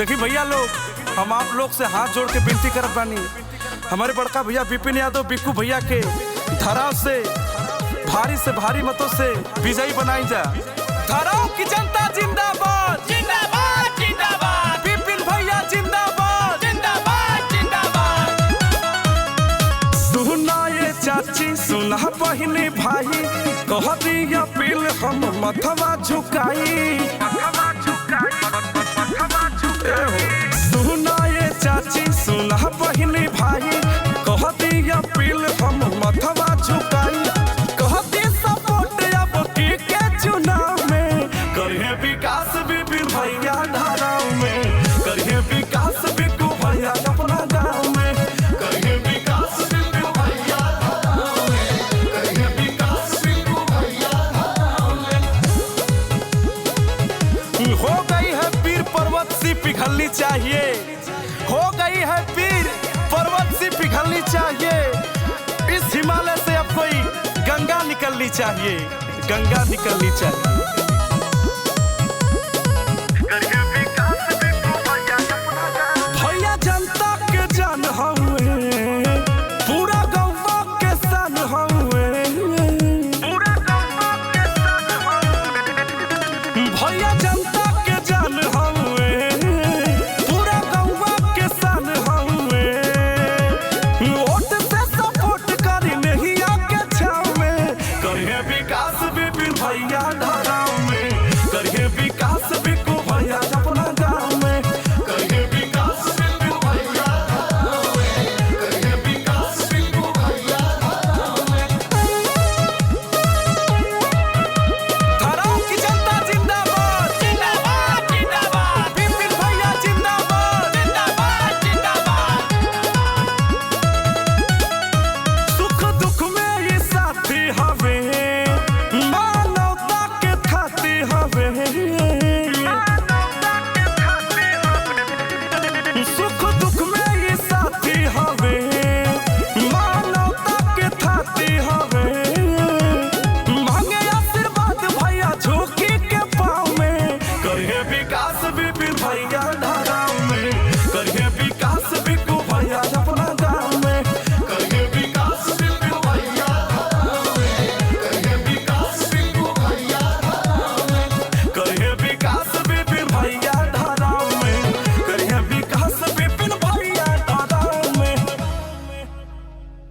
देखी भैया लोग, हम आप लोग से हाथ जोड़ के विनती करत बानी, हमारे बड़का भैया विपिन यादव बिक्कू भैया के धराव से भारी मतों से विजयी बनाई जा। धराव की जनता जिंदाबाद जिंदाबाद जिंदाबाद, विपिन भैया जिंदाबाद जिंदाबाद जिंदाबाद। सुना ये चाची सुना बहिनी भाई, कह दिया पील हम मथवा झुकाई। सुना ये चाची सुना बहिनी भाई, कह दिया पील हम मथवा झुकाई। कह दी सपोर्ट अब की के चुनाव में, करिए विकास विपिन भैया धाराव में, करिए विकास बिक्कू भैया अपना गाँव में, करिए विकास बिक्कू भैया धाराव में, करिए विकास बिक्कू भैया धाराव में। हो गई है पीर पर्वत सी पिघलनी चाहिए, हो गई है पीर पर्वत सी पिघलनी चाहिए। इस हिमालय से अब कोई गंगा निकलनी चाहिए, गंगा निकलनी चाहिए।